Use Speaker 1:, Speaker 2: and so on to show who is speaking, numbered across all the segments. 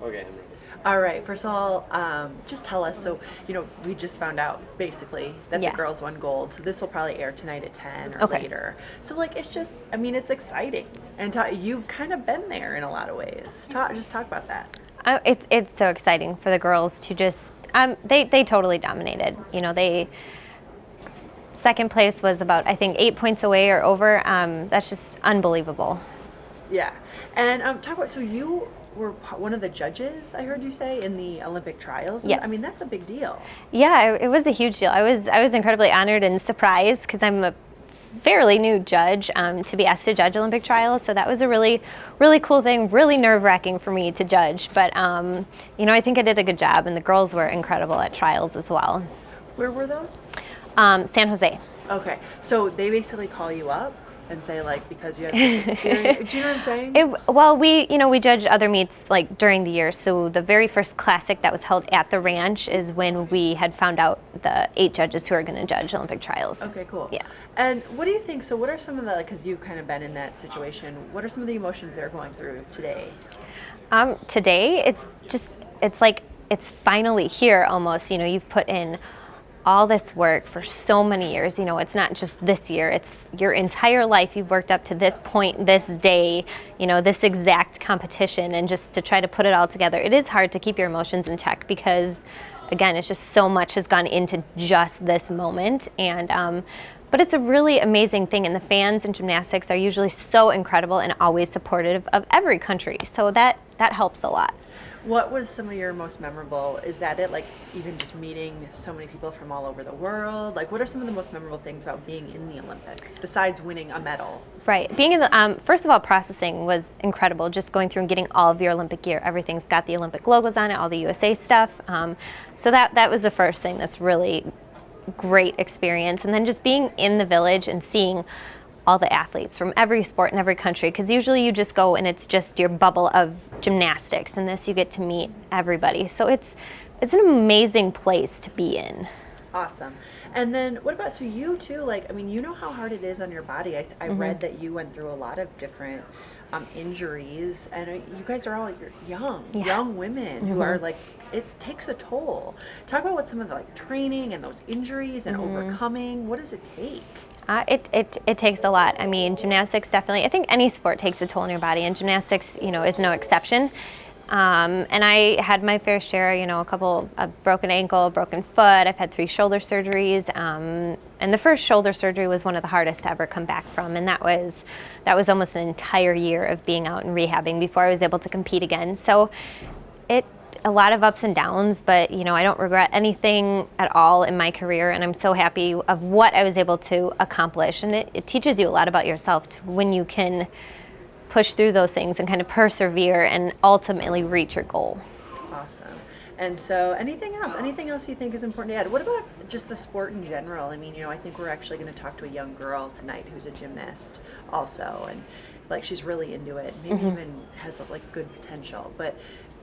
Speaker 1: Okay, I'm ready.
Speaker 2: All right. First of all, just tell us. So, we just found out basically that the
Speaker 3: Yeah.
Speaker 2: girls won gold. So this will probably air tonight at 10 or
Speaker 3: Okay.
Speaker 2: later. So, like, it's just, I mean, it's exciting, and you've kind of been there in a lot of ways. Just talk about that.
Speaker 3: It's so exciting for the girls to just they totally dominated. They second place was about, I think, 8 points away or over. That's just unbelievable.
Speaker 2: Yeah. And talk about, so you were one of the judges, I heard you say, in the Olympic trials.
Speaker 3: Yes.
Speaker 2: I mean, that's a big deal.
Speaker 3: Yeah, it was a huge deal. I was incredibly honored and surprised because I'm a fairly new judge to be asked to judge Olympic trials. So that was a really, really cool thing, really nerve-wracking for me to judge. But, I think I did a good job, and the girls were incredible at trials as well.
Speaker 2: Where were those?
Speaker 3: San Jose.
Speaker 2: Okay. So they basically call you up and say, like, because you have this experience. Do you know what I'm saying?
Speaker 3: We judged other meets like during the year. So the very first classic that was held at the ranch is when we had found out the 8 judges who are going to judge Olympic trials.
Speaker 2: Okay, cool.
Speaker 3: Yeah.
Speaker 2: And what do you think? So what are some of the, because you've kind of been in that situation, what are some of the emotions they're going through today?
Speaker 3: Today, it's like it's finally here almost. You've put in all this work for so many years. It's not just this year, it's your entire life. You've worked up to this point, this day, this exact competition, and just to try to put it all together. It is hard to keep your emotions in check because, again, it's just so much has gone into just this moment. And but it's a really amazing thing, and the fans in gymnastics are usually so incredible and always supportive of every country. So that helps a lot.
Speaker 2: What was some of your most memorable? Is that it? Like, even just meeting so many people from all over the world? Like, what are some of the most memorable things about being in the Olympics besides winning a medal?
Speaker 3: Right. Being in the, first of all, processing was incredible. Just going through and getting all of your Olympic gear. Everything's got the Olympic logos on it, all the USA stuff. So that was the first thing that's really great experience. And then just being in the village and seeing all the athletes from every sport in every country, because usually you just go and it's just your bubble of gymnastics, and this you get to meet everybody. So it's an amazing place to be in.
Speaker 2: Awesome. And then what about, so you too, like, I mean, you know how hard it is on your body. I read that you went through a lot of different injuries, and you guys are all young women who are like, it takes a toll. Talk about what some of the like training and those injuries and overcoming, what does it take?
Speaker 3: It takes a lot. I mean, gymnastics definitely, I think any sport takes a toll on your body, and gymnastics, is no exception. And I had my fair share, a broken ankle, broken foot. I've had 3 shoulder surgeries. And the first shoulder surgery was one of the hardest to ever come back from. And that was almost an entire year of being out and rehabbing before I was able to compete again. So a lot of ups and downs, but I don't regret anything at all in my career, and I'm so happy of what I was able to accomplish. And it teaches you a lot about yourself when you can push through those things and kind of persevere and ultimately reach your goal.
Speaker 2: Awesome. And so anything else you think is important to add? What about just the sport in general? I mean, I think we're actually going to talk to a young girl tonight who's a gymnast also, and like she's really into it, maybe even has like good potential. But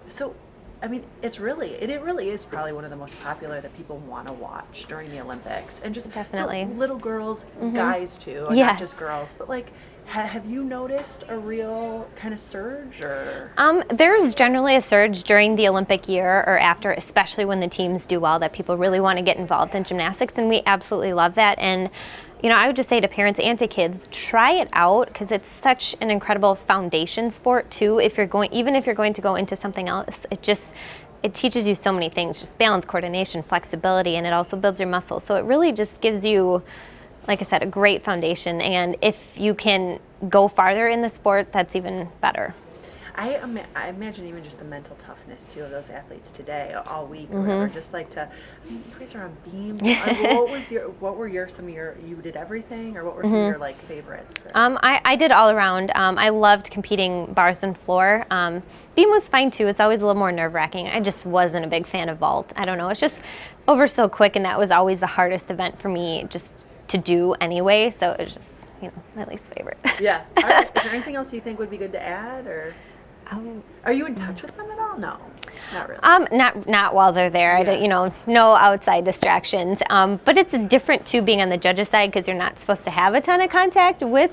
Speaker 2: so I mean, it really is probably one of the most popular that people want to watch during the Olympics. And just
Speaker 3: definitely.
Speaker 2: So little girls, guys too, and
Speaker 3: Yes.
Speaker 2: not just girls. But like, have you noticed a real kind of surge? Or
Speaker 3: there's generally a surge during the Olympic year or after, especially when the teams do well, that people really want to get involved in gymnastics, and we absolutely love that. And I would just say to parents and to kids, try it out, because it's such an incredible foundation sport too. Even if you're going to go into something else, it teaches you so many things, just balance, coordination, flexibility, and it also builds your muscles. So it really just gives you, like I said, a great foundation. And if you can go farther in the sport, that's even better.
Speaker 2: I imagine even just the mental toughness too of those athletes today, all week or whatever. Just like you guys are on beams. What were some of your? You did everything, or what were some of your like favorites?
Speaker 3: I did all around. I loved competing bars and floor. Beam was fine too. It's always a little more nerve-wracking. I just wasn't a big fan of vault. I don't know. It's just over so quick, and that was always the hardest event for me just to do anyway. So it was just my least favorite.
Speaker 2: Yeah. All right. Is there anything else you think would be good to add, or? Are you in touch with them at all? No. Not really.
Speaker 3: Not while they're there. I don't, no outside distractions. But it's different too being on the judges' side because you're not supposed to have a ton of contact with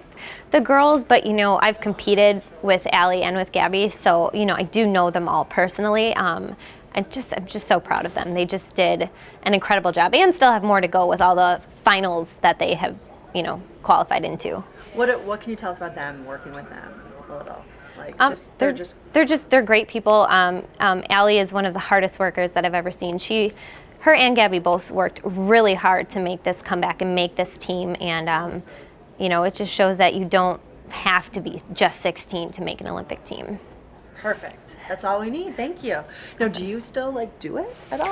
Speaker 3: the girls. But I've competed with Allie and with Gabby, so I do know them all personally. I'm just so proud of them. They just did an incredible job, and still have more to go with all the finals that they have qualified into.
Speaker 2: What can you tell us about them, working with them a little? Like,
Speaker 3: they're great people. Allie is one of the hardest workers that I've ever seen. Her and Gabby both worked really hard to make this comeback and make this team. And, it just shows that you don't have to be just 16 to make an Olympic team.
Speaker 2: Perfect. That's all we need. Thank you. Now, do you still do it at all?